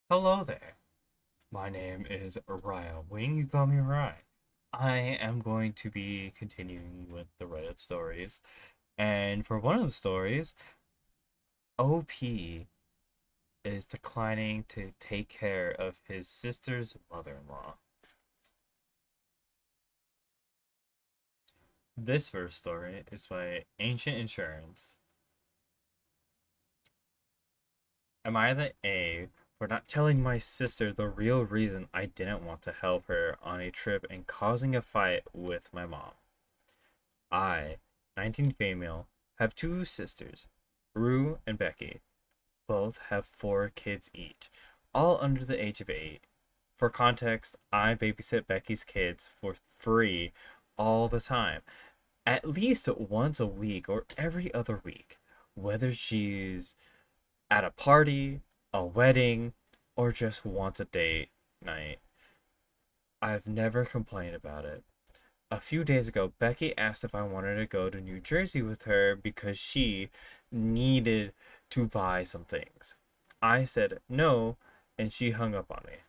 Hello there. My name is Raya Wing. You call me Rye. I am going to be continuing with the Reddit stories. And for one of the stories, OP is declining to take care of his sister's mother in law. This first story is by Ancient Insurance. Am I the A for not telling my sister the real reason I didn't want to help her on a trip and causing a fight with my mom? I, 19 female, have two sisters, Rue and Becky. Both have four kids each, all under the age of 8. For context, I babysit Becky's kids for free all the time, at least once a week or every other week, whether she's at a party, a wedding, or just wants a date night. I've never complained about it. A few days ago, Becky asked if I wanted to go to New Jersey with her because she needed to buy some things. I said no, and she hung up on me.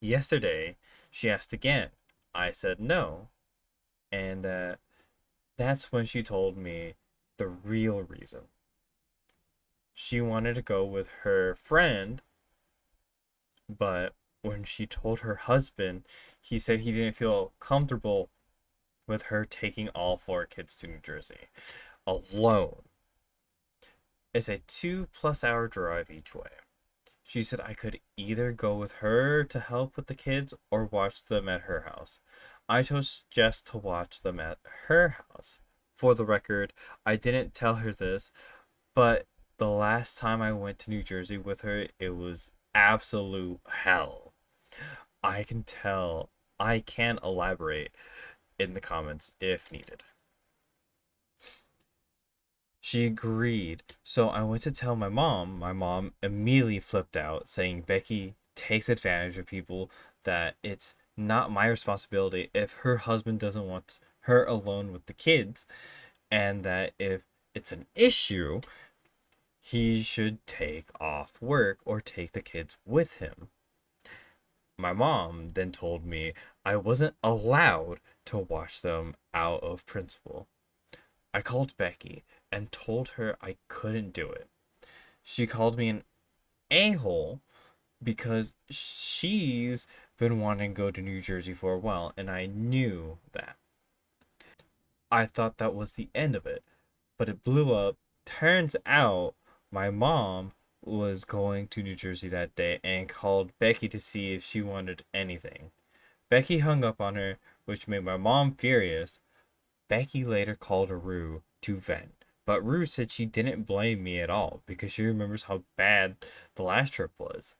Yesterday, she asked again. I said no, and that's when she told me the real reason. She wanted to go with her friend, but when she told her husband, he said he didn't feel comfortable with her taking all four kids to New Jersey alone. It's a 2+ hour drive each way. She said I could either go with her to help with the kids or watch them at her house. I chose just to watch them at her house. For the record, I didn't tell her this, but the last time I went to New Jersey with her, it was absolute hell. I can tell, I can elaborate in the comments if needed. She agreed. So I went to tell my mom. My mom immediately flipped out, saying Becky takes advantage of people, that it's not my responsibility if her husband doesn't want her alone with the kids, and that if it's an issue, he should take off work or take the kids with him. My mom then told me I wasn't allowed to watch them out of principle. I called Becky and told her I couldn't do it. She called me an a-hole because she's been wanting to go to New Jersey for a while, and I knew that. I thought that was the end of it, but it blew up. Turns out my mom was going to New Jersey that day and called Becky to see if she wanted anything. Becky hung up on her, which made my mom furious. Becky later called Rue to vent, but Rue said she didn't blame me at all because she remembers how bad the last trip was.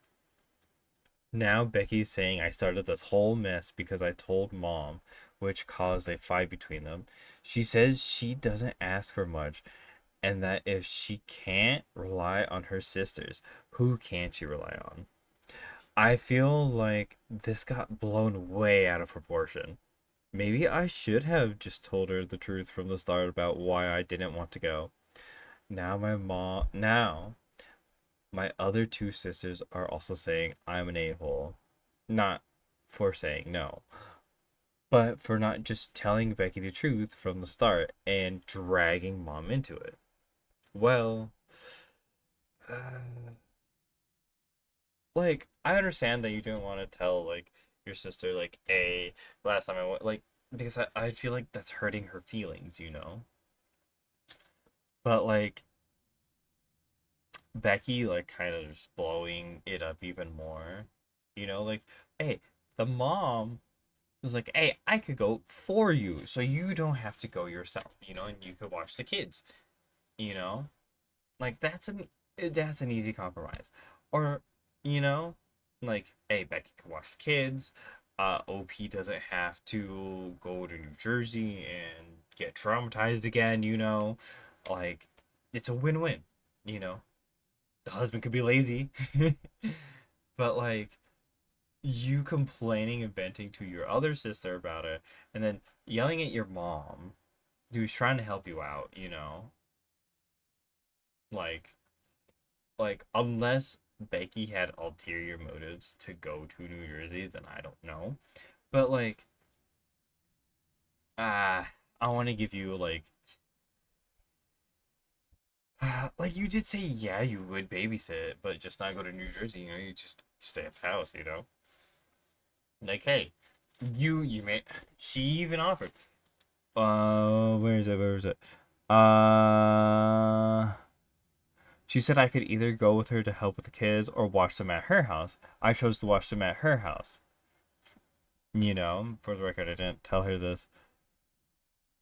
Now Becky's saying I started this whole mess because I told mom, which caused a fight between them. She says she doesn't ask for much and that if she can't rely on her sisters, who can she rely on? I feel like this got blown way out of proportion. Maybe I should have just told her the truth from the start about why I didn't want to go. Now my other two sisters are also saying I'm an a-hole. Not for saying no, but for not just telling Becky the truth from the start and dragging mom into it. Well, uh, like I understand that you didn't want to tell like your sister like a last time I went like because I feel like that's hurting her feelings. But like Becky like kind of just blowing it up even more. Like, hey, the mom was like, hey, I could go for you, so you don't have to go yourself, and you could watch the kids, you know? Like that's an easy compromise. Or, you know, like, hey, Becky can watch the kids. OP doesn't have to go to New Jersey and get traumatized again. Like, it's a win-win, you know? The husband could be lazy, but like you complaining and venting to your other sister about it, and then yelling at your mom, who's trying to help you out, like, unless Becky had ulterior motives to go to New Jersey, then I don't know. But like, I want to give you like you did say, yeah, you would babysit, but just not go to New Jersey. You know, you just stay at the house. You know, like hey, you may. She even offered. Where is it? Where is it? Uh, she said I could either go with her to help with the kids or watch them at her house. I chose to watch them at her house. You know, for the record, I didn't tell her this.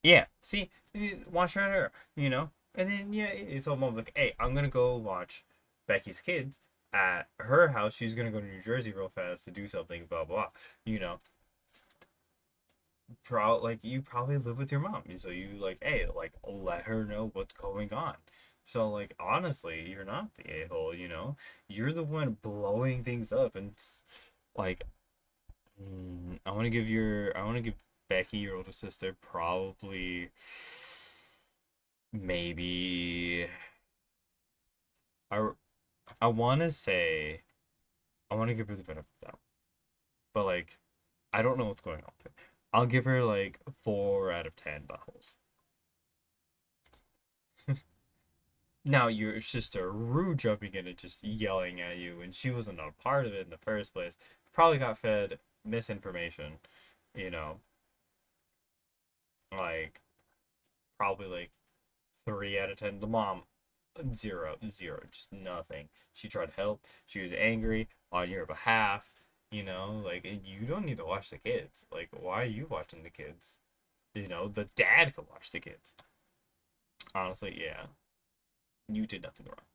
Yeah, see, watch her at her, you know? And then, yeah, he told mom, like, hey, I'm gonna go watch Becky's kids at her house. She's gonna go to New Jersey real fast to do something, blah, blah. You know, like, you probably live with your mom. So you, like, hey, like, let her know what's going on. So, like, honestly, you're not the a-hole, you know? You're the one blowing things up. And, like, I want to give Becky, your older sister, probably maybe I I want to say I want to give her the benefit of the doubt, but like I don't know what's going on with her. I'll give her like 4 out of 10 buttholes. Now your sister Rue jumping in and just yelling at you, and she wasn't a part of it in the first place. Probably got fed misinformation, you know, like probably like 3 out of 10. The mom, zero, zero, just nothing. She tried to help. She was angry on your behalf. You know, like you don't need to watch the kids. Like, why are you watching the kids? You know, the dad could watch the kids. Honestly, yeah, you did nothing wrong.